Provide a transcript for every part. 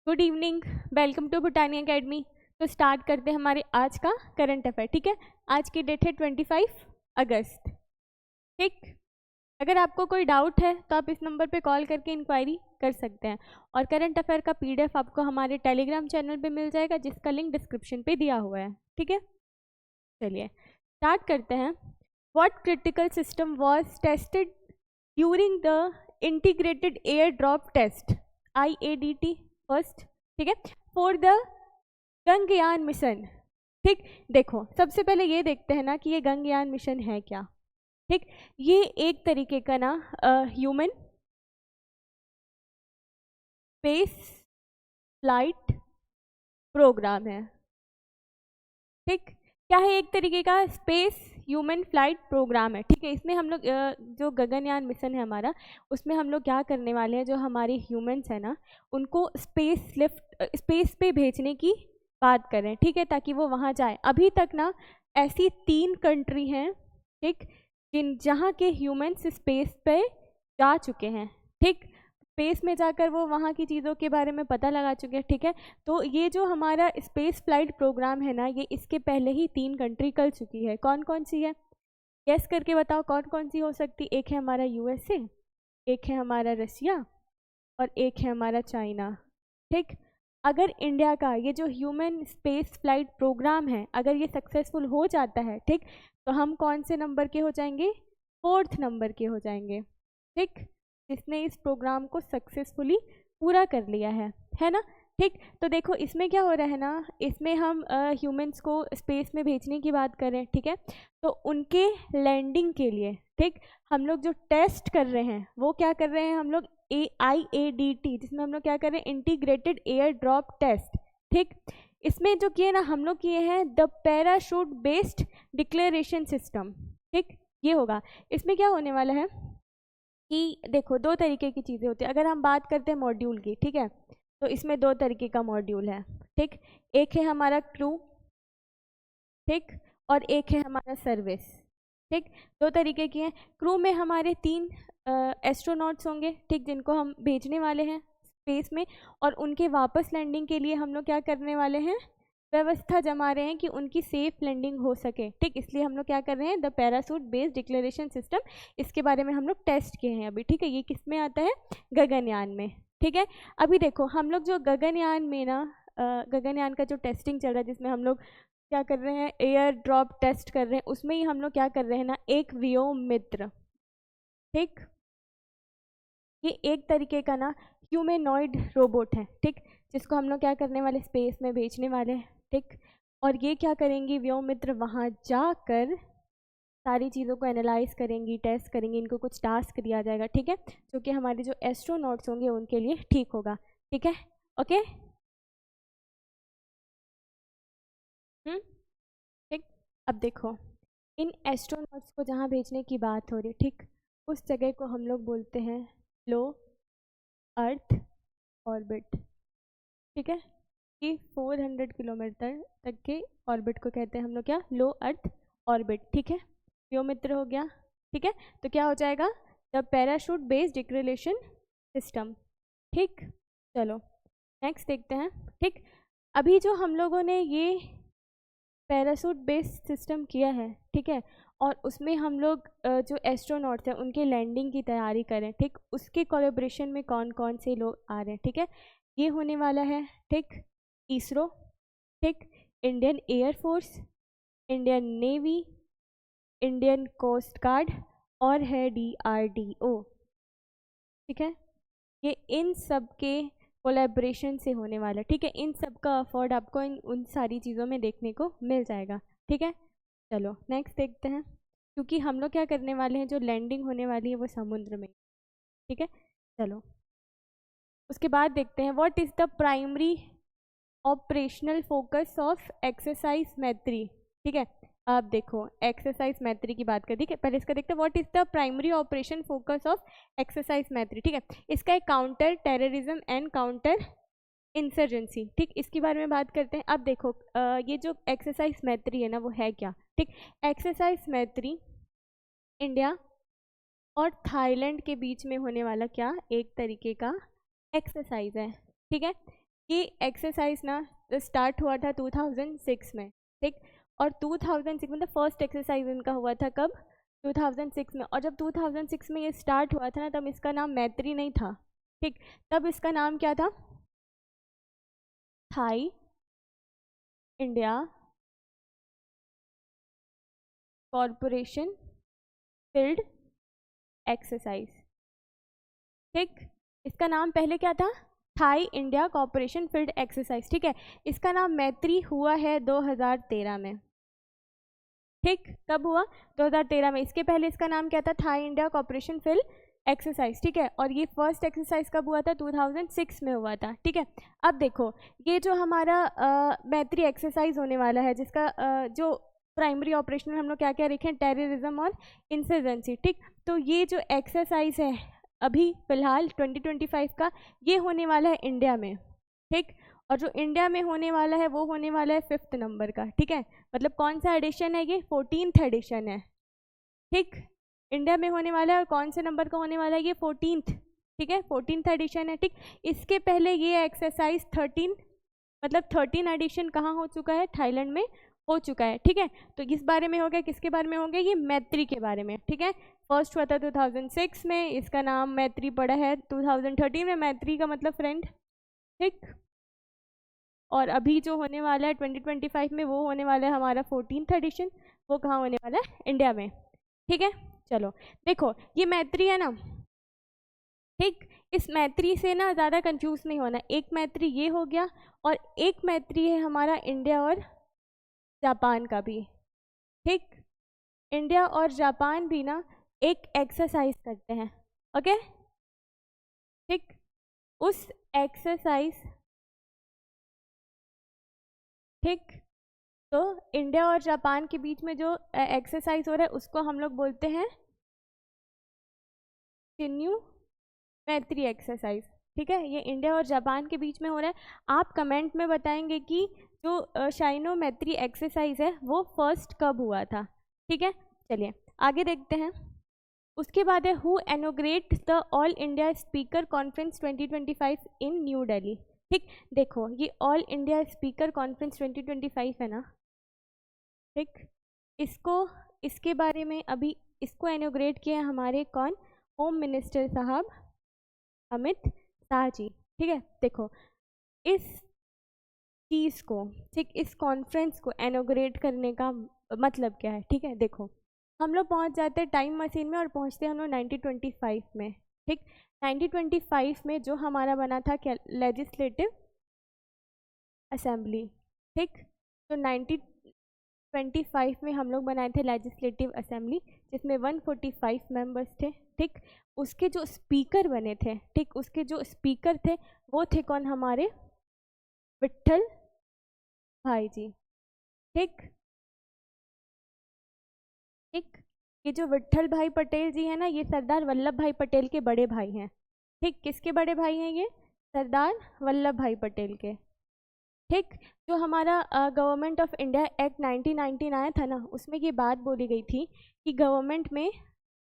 Good evening, welcome to Bhutani academy. तो start करते हैं हमारे आज का करंट अफेयर। ठीक है, आज की डेट है 25 अगस्त। ठीक, अगर आपको कोई डाउट है तो आप इस नंबर पे कॉल करके इंक्वायरी कर सकते हैं। और करंट अफेयर का पीडीएफ आपको हमारे टेलीग्राम चैनल पे मिल जाएगा, जिसका लिंक डिस्क्रिप्शन पे दिया हुआ है। ठीक है, चलिए स्टार्ट करते हैं। What critical system was tested during the integrated air drop test IADT first, ठीक है, फॉर द गगनयान मिशन। ठीक, देखो सबसे पहले ये देखते हैं ना कि ये गगनयान मिशन है क्या। ठीक, ये एक तरीके का ना ह्यूमन स्पेस फ्लाइट प्रोग्राम है। ठीक, क्या है? एक तरीके का स्पेस ह्यूमन फ्लाइट प्रोग्राम है। ठीक है, इसमें हम लोग जो गगनयान मिशन है हमारा, उसमें हम लोग क्या करने वाले हैं, जो हमारे ह्यूमंस है ना, उनको स्पेस पे भेजने की बात करें। ठीक है, ताकि वो वहाँ जाए। अभी तक ना ऐसी 3 कंट्री हैं, ठीक, जहाँ के ह्यूमंस स्पेस पे जा चुके हैं। ठीक, स्पेस में जाकर वो वहाँ की चीज़ों के बारे में पता लगा चुके हैं। ठीक है, तो ये जो हमारा स्पेस फ्लाइट प्रोग्राम है ना, ये इसके पहले ही 3 कंट्री कर चुकी है। कौन कौन सी है? गेस करके बताओ कौन कौन सी हो सकती। एक है हमारा USA, एक है हमारा रसिया, और एक है हमारा चाइना। ठीक, अगर इंडिया का ये जो ह्यूमन स्पेस फ्लाइट प्रोग्राम है, अगर ये सक्सेसफुल हो जाता है, ठीक, तो हम कौन से नंबर के हो जाएंगे? 4th नंबर के हो जाएंगे। ठीक, जिसने इस प्रोग्राम को सक्सेसफुली पूरा कर लिया है ना। ठीक, तो देखो इसमें क्या हो रहा है ना, इसमें हम ह्यूमंस को स्पेस में भेजने की बात करें। ठीक है, तो उनके लैंडिंग के लिए, ठीक, हम लोग जो टेस्ट कर रहे हैं वो क्या कर रहे हैं, हम लोग IADT, जिसमें हम लोग क्या कर रहे हैं, इंटीग्रेटेड एयर ड्रॉप टेस्ट। ठीक, इसमें जो किए ना हम लोग किए हैं the parachute based declaration system. ठीक, ये होगा। इसमें क्या होने वाला है कि देखो 2 तरीके की चीज़ें होती है। अगर हम बात करते हैं मॉड्यूल की, ठीक है, तो इसमें 2 तरीके का मॉड्यूल है। ठीक, एक है हमारा क्रू, ठीक, और एक है हमारा सर्विस। ठीक, 2 तरीके की हैं। क्रू में हमारे 3 एस्ट्रोनॉट्स होंगे, ठीक, जिनको हम भेजने वाले हैं स्पेस में, और उनके वापस लैंडिंग के लिए हम लोग क्या करने वाले हैं, व्यवस्था जमा रहे हैं कि उनकी सेफ लैंडिंग हो सके। ठीक, इसलिए हम लोग क्या कर रहे हैं, the parachute based declaration system, इसके बारे में हम लोग टेस्ट किए हैं अभी। ठीक है, ये किस में आता है? गगनयान में। ठीक है, अभी देखो हम लोग जो गगनयान में ना गगनयान का जो टेस्टिंग चल रहा है, जिसमें हम लोग क्या कर रहे हैं, एयर ड्रॉप टेस्ट कर रहे हैं, उसमें ही हम लोग क्या कर रहे हैं ना, एक व्योम मित्र। ठीक, ये एक तरीके का ना ह्यूमैनॉइड रोबोट है। ठीक, जिसको हम लोग क्या करने वाले, स्पेस में भेजने वाले हैं। ठीक, और ये क्या करेंगी, व्योम मित्र वहाँ जाकर सारी चीज़ों को एनालाइज करेंगी, टेस्ट करेंगी, इनको कुछ टास्क दिया जाएगा। ठीक है, जो कि हमारे जो एस्ट्रोनॉट्स होंगे उनके लिए ठीक होगा। ठीक है, ओके। ठीक, अब देखो इन एस्ट्रोनॉट्स को जहाँ भेजने की बात हो रही है, ठीक, उस जगह को हम लोग बोलते हैं लो अर्थ ऑर्बिट। ठीक है, कि 400 किलोमीटर तक के ऑर्बिट को कहते हैं हम लोग क्या, लो अर्थ ऑर्बिट। ठीक है, यो मित्र हो गया। ठीक है, तो क्या हो जाएगा, the parachute based declaration system. ठीक, चलो नेक्स्ट देखते हैं। ठीक, अभी जो हम लोगों ने ये पैरासूट बेस्ड सिस्टम किया है, ठीक है, और उसमें हम लोग जो एस्ट्रोनॉट्स हैं उनके लैंडिंग की तैयारी करें। ठीक, उसके कोलैबोरेशन में कौन कौन से लोग आ रहे हैं। ठीक है, ये होने वाला है, ठीक, इसरो, ठीक, Indian air force, Indian navy, Indian coast guard, और है DRDO। ठीक है, ये इन सब के कोलैबोरेशन से होने वाला। ठीक है, इन सब का अफोर्ड आपको उन सारी चीज़ों में देखने को मिल जाएगा। ठीक है, चलो नेक्स्ट देखते हैं। क्योंकि हम लोग क्या करने वाले हैं, जो लैंडिंग होने वाली है वो समुद्र में। ठीक है, चलो उसके बाद देखते हैं, what is the primary operational focus of exercise मैत्री। ठीक है, अब देखो एक्सरसाइज मैत्री की बात कर, ठीक है, पहले इसका देखते हैं, what is the primary operation focus of exercise मैत्री। ठीक है, इसका एक counter terrorism and counter insurgency. ठीक, इसके बारे में बात करते हैं। अब देखो ये जो एक्सरसाइज मैत्री है ना, वो है क्या। ठीक, एक्सरसाइज मैत्री इंडिया और थाईलैंड के बीच में होने वाला क्या, एक तरीके का एक्सरसाइज है। ठीक है, ये एक्सरसाइज ना स्टार्ट हुआ था 2006 में, ठीक। और 2006 में फर्स्ट एक्सरसाइज इनका हुआ था कब? 2006 में। और जब 2006 में ये स्टार्ट हुआ था ना, तब इसका नाम मैत्री नहीं था, ठीक। तब इसका नाम क्या था? Thai India corporation field exercise, ठीक। इसका नाम पहले क्या था? Thai India corporation field exercise, ठीक है। इसका नाम मैत्री हुआ है 2013 में, ठीक। कब हुआ? 2013 में। इसके पहले इसका नाम क्या था? Thai India corporation field exercise, ठीक है। और ये फर्स्ट एक्सरसाइज कब हुआ था? 2006 में हुआ था, ठीक है। अब देखो, ये जो हमारा मैत्री एक्सरसाइज होने वाला है, जिसका जो प्राइमरी ऑपरेशन हम लोग क्या क्या रखें? टेररिज्म और इंसर्जेंसी, ठीक। तो ये जो एक्सरसाइज है अभी फिलहाल 2025 का, ये होने वाला है इंडिया में, ठीक। और जो इंडिया में होने वाला है वो होने वाला है 5th नंबर का, ठीक है। मतलब कौन सा एडिशन है? ये 14th एडिशन है, ठीक। इंडिया में होने वाला है और कौन से नंबर का होने वाला है? ये 14th, ठीक है, 14th एडिशन है, ठीक। इसके पहले ये एक्सरसाइज 13 एडिशन कहाँ हो चुका है? थाईलैंड में हो चुका है, ठीक है। तो इस बारे में हो गया, किसके बारे में हो गया? ये मैत्री के बारे में, ठीक है। फर्स्ट हुआ था 2006 में, इसका नाम मैत्री पड़ा है 2013 में। मैत्री का मतलब फ्रेंड, ठीक। और अभी जो होने वाला है 2025 में, वो होने वाला है हमारा 14th एडिशन। वो कहाँ होने वाला है? इंडिया में, ठीक है। चलो देखो, ये मैत्री है ना, ठीक। इस मैत्री से ना ज़्यादा कंफ्यूज नहीं होना। एक मैत्री ये हो गया, और एक मैत्री है हमारा इंडिया और जापान का भी, ठीक। इंडिया और जापान भी ना एक एक्सरसाइज करते हैं, ओके, ठीक। उस एक्सरसाइज, ठीक। तो इंडिया और जापान के बीच में जो एक्सरसाइज हो रहा है उसको हम लोग बोलते हैं शिन्यू मैत्री एक्सरसाइज, ठीक है। ये इंडिया और जापान के बीच में हो रहा है। आप कमेंट में बताएंगे कि जो शाइनो मैत्री एक्सरसाइज है वो फर्स्ट कब हुआ था, ठीक है। चलिए आगे देखते हैं। उसके बाद है who inaugurate the all India speaker conference 2025 in new Delhi, ठीक। देखो, ये ऑल इंडिया स्पीकर कॉन्फ्रेंस 2025 है ना, ठीक। इसके बारे में अभी इसको इनॉग्रेट किया है हमारे कौन? होम मिनिस्टर साहब अमित शाह जी, ठीक है। देखो, इस चीज़ को, ठीक, इस कॉन्फ्रेंस को इनॉग्रेट करने का मतलब क्या है? ठीक है, देखो, हम लोग पहुंच जाते हैं टाइम मशीन में और पहुंचते हैं हम लोग 1925 में, ठीक। 1925 में जो हमारा बना था क्या? लेजिस्लेटिव असेंबली, ठीक। तो 1925 में हम लोग बनाए थे लेजिस्लेटिव असेंबली, जिसमें 145 मेंबर्स थे, ठीक। उसके जो स्पीकर बने थे, ठीक, उसके जो स्पीकर थे वो थे कौन? हमारे विट्ठल भाई जी, ठीक, ठीक। ये जो विट्ठल भाई पटेल जी हैं ना, ये सरदार वल्लभ भाई पटेल के बड़े भाई हैं, ठीक। किसके बड़े भाई हैं ये? सरदार वल्लभ भाई पटेल के, ठीक। जो हमारा गवर्नमेंट ऑफ इंडिया एक्ट 1919 आया था ना, उसमें ये बात बोली गई थी कि गवर्नमेंट में,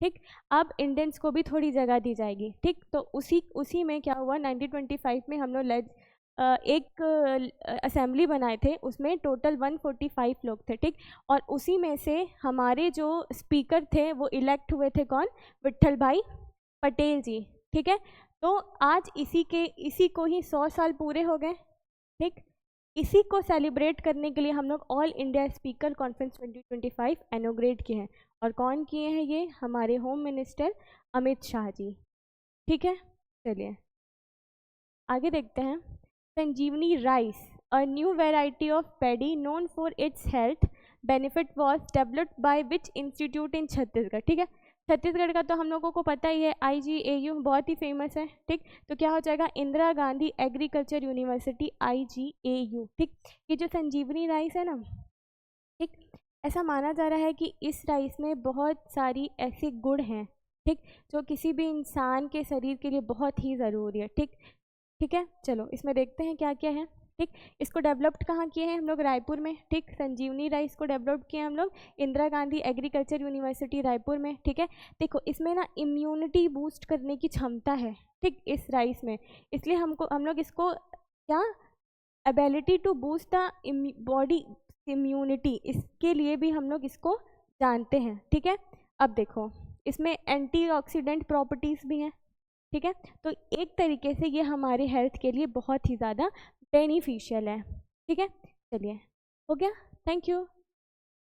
ठीक, अब इंडियंस को भी थोड़ी जगह दी जाएगी, ठीक। तो उसी में क्या हुआ? 1925 में हम लोग एक असेंबली बनाए थे, उसमें टोटल 145 लोग थे, ठीक। और उसी में से हमारे जो स्पीकर थे वो इलेक्ट हुए थे कौन? विट्ठल भाई पटेल जी, ठीक है। तो आज इसी को ही 100 साल पूरे हो गए, ठीक। इसी को सेलिब्रेट करने के लिए हम लोग all India speaker conference 2025 inaugurate किए हैं। और कौन किए हैं ये? हमारे होम मिनिस्टर अमित शाह जी, ठीक है। चलिए आगे देखते हैं। Sanjeevani rice, a new variety of paddy known for its health benefit was developed by which institute in Chhattisgarh, ठीक है। छत्तीसगढ़ का तो हम लोगों को पता ही है, IGAU बहुत ही फेमस है, ठीक। तो क्या हो जाएगा? Indira Gandhi agriculture university, IGAU, ठीक। ये जो संजीवनी राइस है ना, ठीक, ऐसा माना जा रहा है कि इस राइस में बहुत सारी ऐसे गुण हैं, ठीक, जो किसी भी इंसान के शरीर के लिए बहुत ही ज़रूरी है, ठीक। ठीक है, चलो इसमें देखते हैं क्या क्या है, ठीक। इसको डेवलप्ड कहाँ किए हैं हम लोग? रायपुर में, ठीक। संजीवनी राइस को डेवलप किए हम लोग इंदिरा गांधी एग्रीकल्चर यूनिवर्सिटी रायपुर में, ठीक है। देखो, इसमें ना इम्यूनिटी बूस्ट करने की क्षमता है, ठीक, इस राइस में। इसलिए हम लोग इसको क्या ability to boost the body immunity, इसके लिए भी हम लोग इसको जानते हैं, ठीक है। अब देखो इसमें एंटीऑक्सीडेंट प्रॉपर्टीज़ भी हैं, ठीक है। तो एक तरीके से ये हमारे हेल्थ के लिए बहुत ही ज़्यादा बेनिफिशियल है, ठीक है। चलिए, हो गया, थैंक यू।